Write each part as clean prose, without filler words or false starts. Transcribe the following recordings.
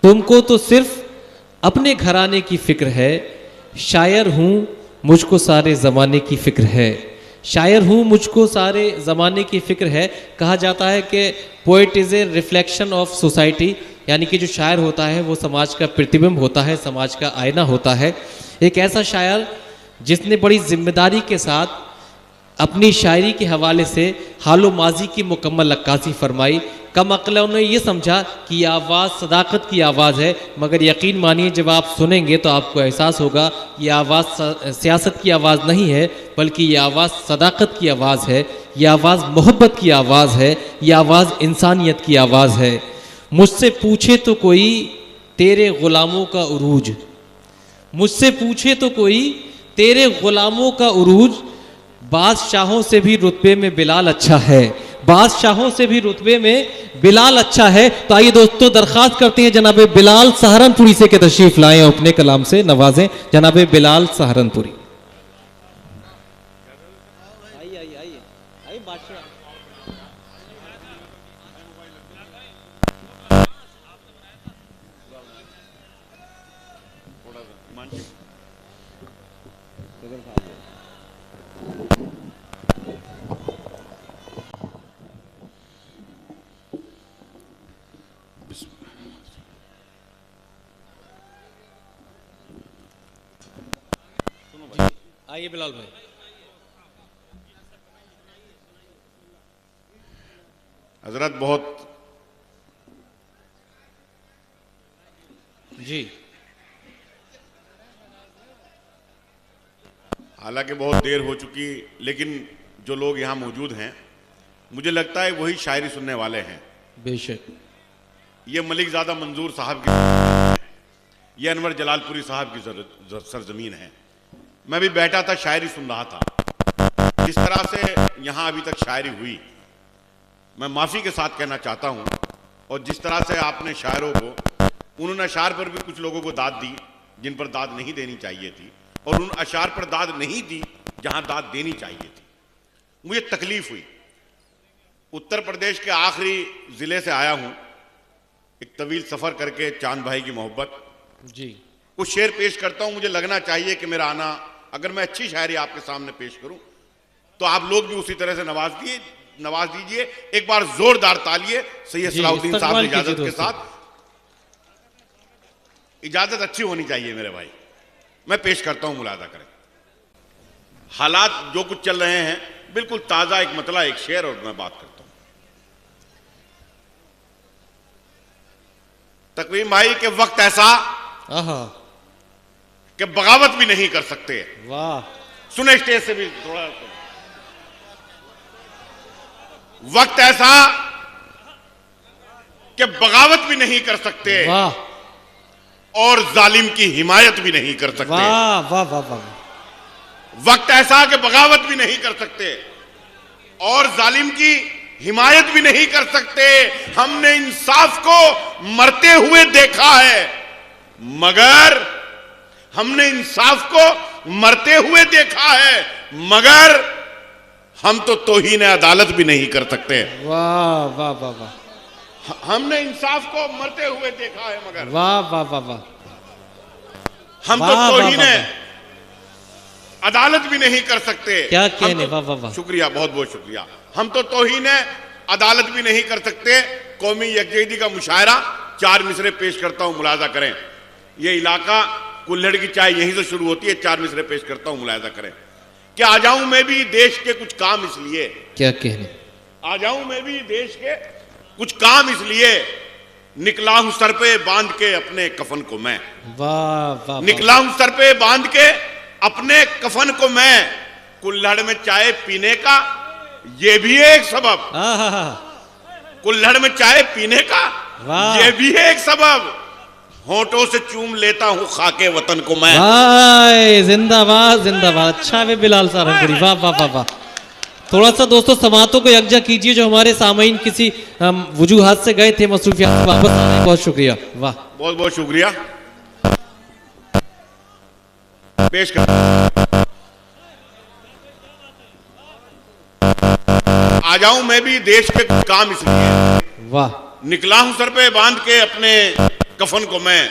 तुमको तो सिर्फ अपने घराने की फिक्र है, शायर हूँ मुझको सारे ज़माने की फिक्र है। शायर हूँ मुझको सारे ज़माने की फ़िक्र है। कहा जाता है कि poet is a reflection of society, यानी कि जो शायर होता है वो समाज का प्रतिबिंब होता है, समाज का आईना होता है। एक ऐसा शायर जिसने बड़ी जिम्मेदारी के साथ अपनी शायरी के हवाले से हालो माजी की मुकम्मल अक्कासी फरमाई। कम अक्लों ने ये समझा कि ये आवाज़ सदाकत की आवाज़ है, मगर यकीन मानिए जब आप सुनेंगे तो आपको एहसास होगा ये आवाज़ सियासत की आवाज़ नहीं है, बल्कि ये आवाज़ सदाकत की आवाज़ है, ये आवाज़ मोहब्बत की आवाज़ है, ये आवाज़ इंसानियत की आवाज़ है। मुझसे पूछे तो कोई तेरे ग़ुलामों का उरूज, मुझसे पूछे तो कोई तेरे ग़ुलामों का उरूज, बादशाहों से भी रुतबे में बिलाल अच्छा है, बादशाहों से भी रुतबे में बिलाल अच्छा है। तो आइए दोस्तों दरख्वास्त करते हैं जनाब बिलाल सहारनपुरी से के तशरीफ लाएं, अपने कलाम से नवाजें जनाब बिलाल सहारनपुरी। आइए बिलाल भाई। हजरत बहुत जी, हालांकि बहुत देर हो चुकी, लेकिन जो लोग यहाँ मौजूद हैं मुझे लगता है वही शायरी सुनने वाले हैं। बेशक ये मलिक ज़ादा मंजूर साहब की, ये अनवर जलालपुरी साहब की सरजमीन है। मैं भी बैठा था, शायरी सुन रहा था। जिस तरह से यहाँ अभी तक शायरी हुई, मैं माफ़ी के साथ कहना चाहता हूँ, और जिस तरह से आपने शायरों को, उन्होंने अशार पर भी कुछ लोगों को दाद दी जिन पर दाद नहीं देनी चाहिए थी, और उन अशार पर दाद नहीं दी जहाँ दाद देनी चाहिए थी। मुझे तकलीफ हुई। उत्तर प्रदेश के आखिरी ज़िले से आया हूँ, एक तवील सफ़र करके, चांद भाई की मोहब्बत जी। कुछ शेर पेश करता हूँ। मुझे लगना चाहिए कि मेरा आना, अगर मैं अच्छी शायरी आपके सामने पेश करूं तो आप लोग भी उसी तरह से नवाज दीजिए। एक बार जोरदार तालिए सैयद सलाहुद्दीन साहब की इजाजत के साथ। इजाजत अच्छी होनी चाहिए मेरे भाई। मैं पेश करता हूं, मुलादा करें। हालात जो कुछ चल रहे हैं, बिल्कुल ताजा एक मतला, एक शेर, और मैं बात करता हूं। तकवीम भाई के वक्त ऐसा कि बगावत भी नहीं कर सकते। वाह, सुने स्टेज से भी थोड़ा। वक्त ऐसा कि बगावत भी नहीं कर सकते, वाह, और जालिम की हिमायत भी नहीं कर सकते। वाह वाह वाह वाह। वक्त ऐसा कि बगावत भी नहीं कर सकते और जालिम की हिमायत भी नहीं कर सकते। हमने इंसाफ को मरते हुए देखा है, मगर हमने इंसाफ को मरते हुए देखा है, मगर हम तो तौहीन अदालत भी नहीं कर सकते। वाह वाह वाह वाह। हमने इंसाफ को मरते हुए देखा है, मगर वाह वाह वाह वाह। हम तो तौहीन अदालत भी नहीं कर सकते। क्या कहने, वाह वाह वाह। शुक्रिया, बहुत बहुत शुक्रिया। हम तो तौहीन अदालत भी नहीं कर सकते। कौमी यकजहती का मुशायरा, 4 मिसरे पेश करता हूं, मुलाजा करें। ये इलाका कुल्हड़ की चाय यहीं से शुरू होती है। 4 मिसरे पेश करता हूं, मुलाजा करें। कि आ जाऊं मैं भी देश के कुछ काम इसलिए, क्या कहने, आ जाऊं मैं भी देश के कुछ काम इसलिए, निकला हूं सर पे बांध के अपने कफन को मैं। वाह वाह। निकला हूं सर पे बांध के अपने कफन को मैं। कुल्हड़ में चाय पीने का ये भी एक सबब, कुल्हड़ में चाय पीने का ये भी एक सबब। होंठों से चूम लेता हूं खाके वतन को मैं। जिंदाबाद जिंदाबाद। अच्छा है बिलाल सहारनपुरी, वाह वाह वाह वाह। थोड़ा सा दोस्तों समातों को यकजा कीजिए, जो हमारे सामईन किसी वजूहात से गए थे, मसरूफियात वापस आने। बहुत शुक्रिया, वाह, बहुत बहुत शुक्रिया। पेश कर। आ जाऊं मैं भी देश के काम इसलिए, वाह। निकला हूं सर पे बांध के अपने कफन को मैं,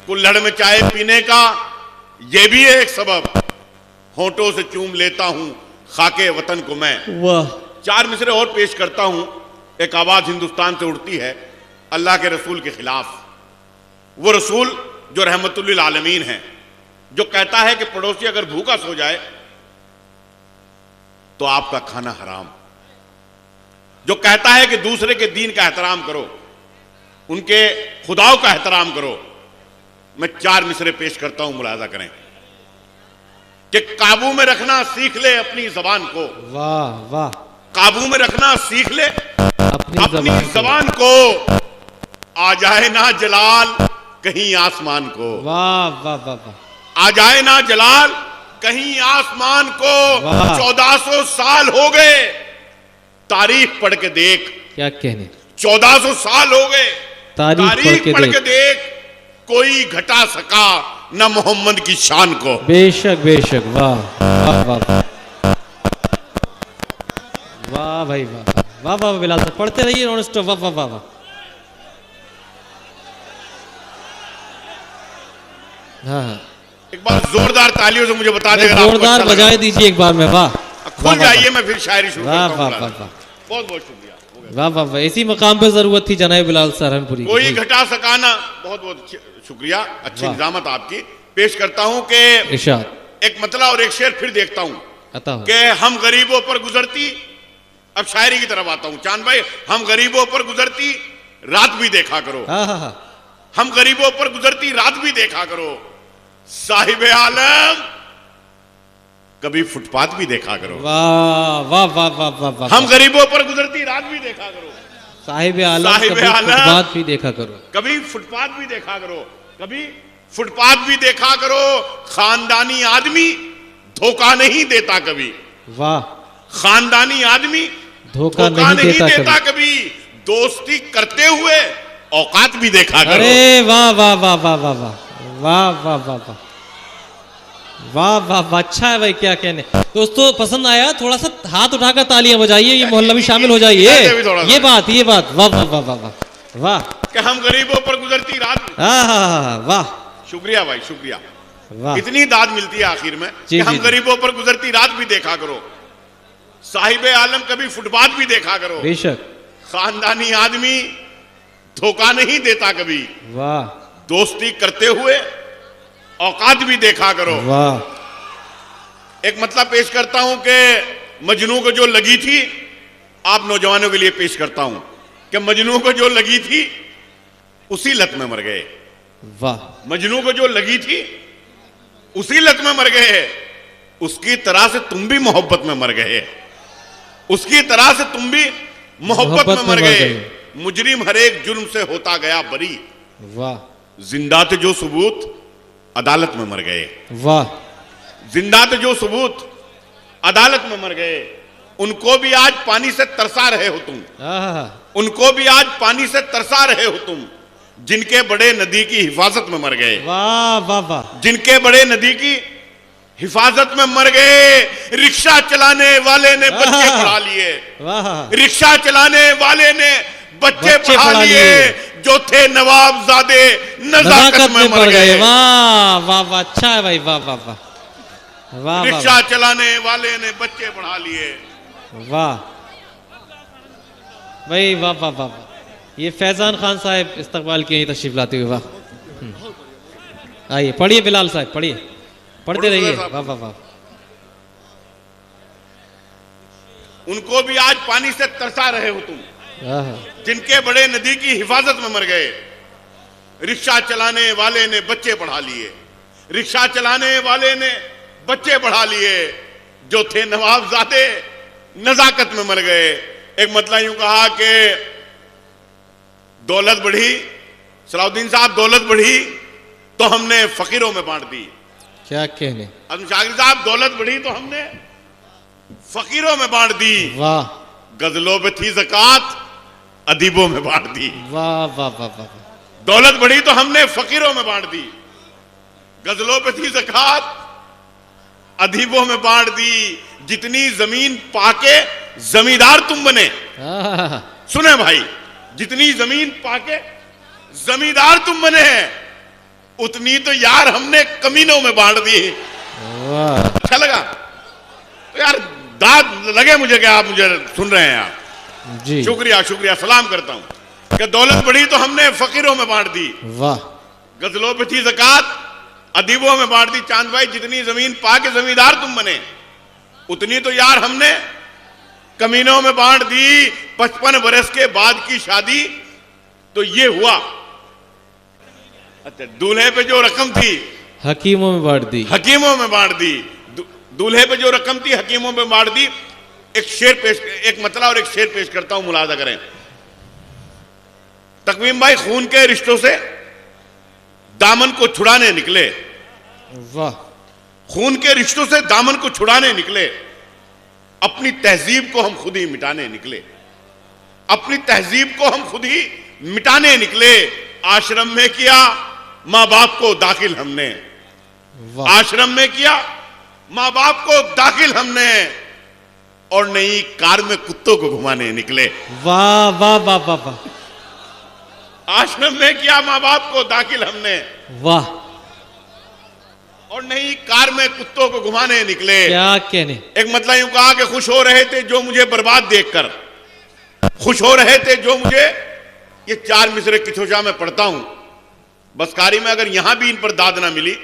कुल्हड़ में चाय पीने का ये भी है एक सबब, होंठों से चूम लेता हूं खाके वतन को मैं। वाह। 4 मिसरे और पेश करता हूं। एक आवाज हिंदुस्तान से उठती है अल्लाह के रसूल के खिलाफ, वो रसूल जो रहमतुल्लिल आलमीन है, जो कहता है कि पड़ोसी अगर भूखा सो जाए तो आपका खाना हराम, जो कहता है कि दूसरे के दीन का एहतराम करो, उनके खुदाओं का एहतराम करो। मैं 4 मिसरे पेश करता हूं, मुलाजा करें कि काबू में रखना सीख ले अपनी जबान को। वाह वाह। काबू में रखना सीख ले अपनी जबान को, आ जाए ना जलाल कहीं आसमान को। वाह वाह वाह वाह। आ जाए ना जलाल कहीं आसमान को। 1400 साल हो गए, तारीख पढ़ के देख। क्या कहने, 1400 साल हो गए, तारीख पढ़ के देख। कोई घटा सका न मोहम्मद की शान को। बेशक बेशक। वाह वाह वाह वाह भाई वाह वाह वाह। बिलाल साहब पढ़ते रहिए नॉन स्टॉप। वाह वाह वाह वाह। हाँ हाँ, एक बार जोरदार तालियों से मुझे बता देगा, जोरदार बजाए दीजिए एक बार में। वाह, खुल जाइए, मैं फिर शायरी शुरू वाह करता वाह हूं। वाह वाह। बहुत बहुत शुक्रिया। वाह वाह वाह। इसी मकाम पे जरूरत थी जनाब बिलाल सहारनपुरी। कोई घटा सकाना। बहुत बहुत शुक्रिया, अच्छी निजामत आपकी। पेश करता हूं कि इरशाद। एक मतला और एक शेर फिर देखता हूं अता हो। कि हम गरीबों पर गुजरती, अब शायरी की तरफ आता हूं। चांद भाई, हम गरीबों पर गुजरती रात भी देखा करो। हाँ हाँ हाँ। हम गरीबों पर गुजरती रात भी देखा करो। साहिबे आलम कभी फुटपाथ भी देखा करो। वाह वाह वाह वाह वाह वाह। हम गरीबों पर गुजरती रात भी देखा करो। साहिब आलम कभी फुटपाथ भी देखा करो। कभी फुटपाथ भी देखा करो। कभी फुटपाथ भी देखा करो। खानदानी आदमी धोखा नहीं देता कभी। वाह। खानदानी आदमी धोखा नहीं देता कभी। दोस्ती करते हुए औकात भी देखा करो। अरे वाह वाह वाह वाह वाह वाह वाह वाह वाह वाह वाह वाह वाह। अच्छा है भाई, क्या कहने। दोस्तों पसंद आया? थोड़ा सा हाथ उठाकर तालियां बजाइए, ये मोहल्ला भी शामिल हो जाइए। ये बात वाह वाह वाह वाह वाह वाह। कि हम गरीबों पर गुजरती रात। हाँ वाह। शुक्रिया भाई, शुक्रिया। वाह। इतनी दाद मिलती है आखिर में कि हम गरीबों पर गुजरती रात भी देखा करो। साहिबे आलम कभी फुटपाथ भी देखा करो। बेशक। खानदानी आदमी धोखा नहीं देता कभी। वाह। दोस्ती करते हुए औकात भी देखा करो। वाह। एक मतलब पेश करता हूं कि मजनू को जो लगी थी, आप नौजवानों के लिए पेश करता हूं कि मजनू को जो लगी थी उसी लत में मर गए। वाह। मजनू को जो लगी थी उसी लत में मर गए। उसकी तरह से तुम भी मोहब्बत में मर गए। उसकी तरह से तुम भी मोहब्बत में मर गए। मुजरिम हर एक जुर्म से होता गया बरी। वाह। जिंदा थे जो सबूत अदालत में मर गए। वाह। जिंदा थे जो सबूत अदालत में मर गए। उनको भी आज पानी से तरसा रहे हो तुम। उनको भी आज पानी से तरसा रहे हो तुम, जिनके बड़े नदी की हिफाजत में मर गए। वाह वाह वाह। जिनके बड़े नदी की हिफाजत में मर गए। रिक्शा चलाने वाले ने बच्चे पढ़ा लिए। रिक्शा चलाने वाले ने बच्चे पढ़ा लिए। जो थे नवाबजादे नजाकत में मर गए। वाह वाह वाह। अच्छा है भाई। वाह वाह वाह वाह। रिक्शा चलाने वाले ने बच्चे पढ़ा लिए। वाह भाई वाह वाह वाह। ये फैजान खान साहब इस्तकबाल की यही तशरीफ लाते हुए। वाह। आइए पढ़िए बिलाल साहब, पढ़िए, पढ़ते रहिए। वाह वाह वाह। उनको भी आज पानी से तरसा रहे हो तुम, जिनके बड़े नदी की हिफाजत में मर गए। रिक्शा चलाने वाले ने बच्चे पढ़ा लिए। रिक्शा चलाने वाले ने बच्चे पढ़ा लिए। जो थे नवाबजादे नजाकत में मर गए। एक मतलब यूं कहा कि दौलत बढ़ी, सलाउद्दीन साहब, दौलत बढ़ी तो हमने फकीरों में बांट दी। क्या कहने। अब शागिर साहब, दौलत बढ़ी तो हमने फकीरों में बांट दी। वाह। गजलों पे थी ज़कात, अदीबों में बांट दी। वाह वाह वाह वाह। दौलत बढ़ी तो हमने फकीरों में बांट दी। गजलों पे थी ज़कात, अदीबों में बांट दी। जितनी जमीन पाके जमींदार तुम बने। सुने भाई, जितनी जमीन पाके जमींदार तुम बने हैं, उतनी तो यार हमने कमीनों में बांट दी। वाह, अच्छा लगा तो यार, दाद लगे मुझे कि आप मुझे सुन रहे हैं आप। जी, शुक्रिया शुक्रिया, सलाम करता हूं कि दौलत बढ़ी तो हमने फकीरों में बांट दी। वाह, गजलों पे थी ज़कात, अदीबों में बांट दी। चांद भाई, जितनी जमीन पा के जमींदार तुम बने, उतनी तो यार हमने कमीनों में बांट दी। 55 बरस के बाद की शादी तो ये हुआ। अच्छा, दूल्हे पे जो रकम थी हकीमों में बांट दी। हकीमों में बांट दी। दूल्हे पे जो रकम थी हकीमों में बांट दी। एक शेर पेश, एक मतला और एक शेर पेश करता हूं, मुलाजा करें। तकवीम भाई खून के रिश्तों से दामन को छुड़ाने निकले। वाह, खून के रिश्तों से दामन को छुड़ाने निकले, अपनी तहजीब को हम खुद ही मिटाने निकले। अपनी तहजीब को हम खुद ही मिटाने निकले। आश्रम में किया मां बाप को दाखिल हमने। वाह, आश्रम में किया मां बाप को दाखिल हमने, और नई कार में कुत्तों को घुमाने निकले। वाह, वाह, वाह, वाह, वाह, आश्रम में किया मां बाप को दाखिल हमने, वाह, और नई कार में कुत्तों को घुमाने निकले। क्या कहने। एक मतलब यूं कहा कि खुश हो रहे थे जो मुझे बर्बाद देखकर, खुश हो रहे थे जो मुझे, ये 4 मिसरे किचोशा में पढ़ता हूं, बसकारी में अगर यहां भी इन पर दाद ना मिली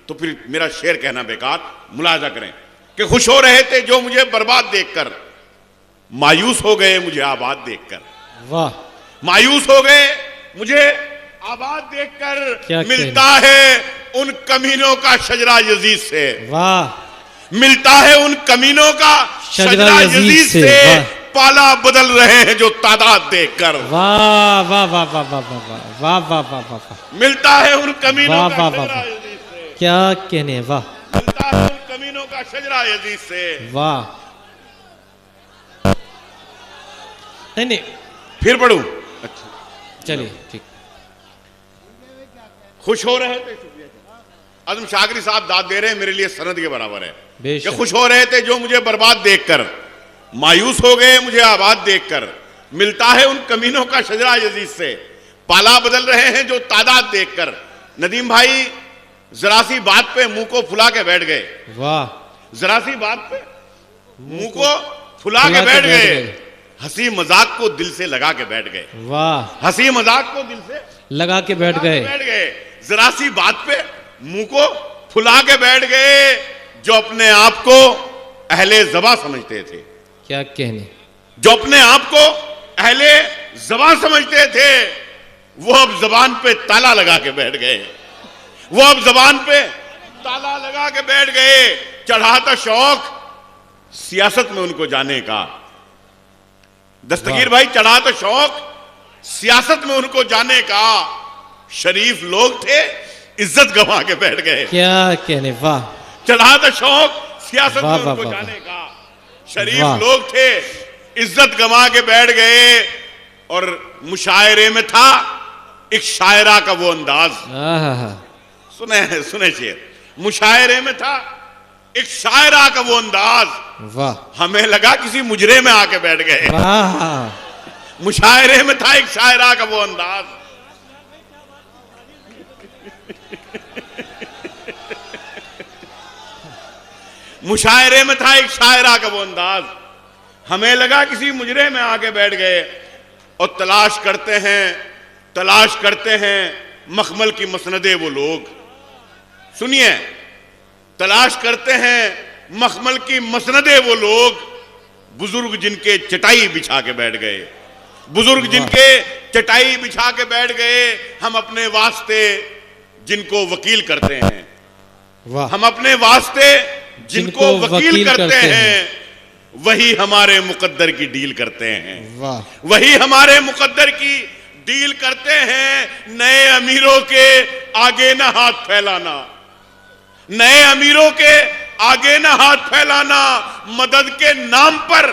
तो फिर मेरा शेर कहना बेकार। मुलाजा करें कि खुश हो रहे थे जो मुझे बर्बाद देखकर, मायूस हो गए मुझे आबाद देखकर। वाह, मायूस हो गए मुझे आबाद देखकर, क्या मिलता है उन कमीनों का शजरा यजीद से। वाह, मिलता है उन कमीनों का शजरा यजीद से। वाह, पाला बदल रहे हैं जो तादाद देखकर। वाह, वाह, वाह, वाह, वाह, वाह, वाह, वाह, वाह, वाह, वाह, मिलता है उन कमीनों वाह, का वाह, वाह, शजरा वाह। यजीद से। क्या कहने। वाह, मिलता है उन कमीनों का शजरा यजीद से। वाह, नहीं नहीं, फिर पढ़ूं? अच्छा, चलिए ठीक। खुश हो रहे थे, आजम शागरी साहब दाद दे रहे हैं, मेरे लिए सनद के बराबर है। बेशक। कि खुश हो रहे थे जो मुझे बर्बाद देखकर, मायूस हो गए मुझे आबाद देखकर, मिलता है उन कमीनों का शजरा यजीद से, पाला बदल रहे हैं जो तादाद देखकर। नदीम भाई जरा सी बात पे मुंह को फुला के बैठ गए। वाह, जरा सी बात पे मुंह को फुला के बैठ गए, हंसी मजाक को दिल से लगा के बैठ गए। वाह, हंसी मजाक को दिल से लगा के बैठ गए। जरा सी बात पे मुंह को फुला के बैठ गए, जो अपने आप को अहले ज़बा समझते थे। क्या कहने। जो अपने आप को अहले ज़बा समझते थे, वो अब जबान पे ताला लगा के बैठ गए। वो अब जबान पे ताला लगा के बैठ गए। चढ़ा था शौक सियासत में उनको जाने का। दस्तगीर भाई, चढ़ा था शौक सियासत में उनको जाने का। शरीफ लोग थे, इज्जत गंवा के बैठ गए। क्या कहने। वाह, चढ़ा था शौक सियासत में वाह, उनको वाह, जाने वाह। का। शरीफ वाह। लोग थे, इज्जत गंवा के बैठ गए। और मुशायरे में था एक शायरा का वो अंदाज। आहा, सुने सुने शेर। मुशायरे में था एक शायरा का वो अंदाज, वाह, हमें लगा किसी मुजरे में आके बैठ गए। वाह, मुशायरे में था एक शायरा का वो अंदाज। मुशायरे में था एक शायरा का वो अंदाज, हमें लगा किसी मुजरे में आके बैठ गए। और तलाश करते हैं मखमल की मसनदे वो लोग। सुनिए, तलाश करते हैं मखमल की मसनदे वो लोग, बुजुर्ग जिनके चटाई बिछा के बैठ गए। बुजुर्ग जिनके चटाई बिछा के बैठ गए। हम अपने वास्ते जिनको वकील करते हैं, वाह, हम अपने वास्ते जिनको वकील करते हैं, वही हमारे मुकद्दर की डील करते हैं। वाह, वही हमारे मुकद्दर की डील करते हैं। नए अमीरों के आगे ना हाथ फैलाना, नए अमीरों के आगे ना हाथ फैलाना, मदद के नाम पर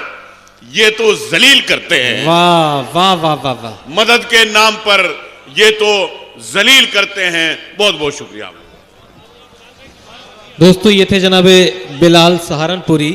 ये तो जलील करते हैं। वाह, वाह, वाह, वाह, वाह, मदद के नाम पर ये तो जलील करते हैं। बहुत बहुत शुक्रिया। दोस्तों, ये थे जनाबे बिलाल सहारनपुरी।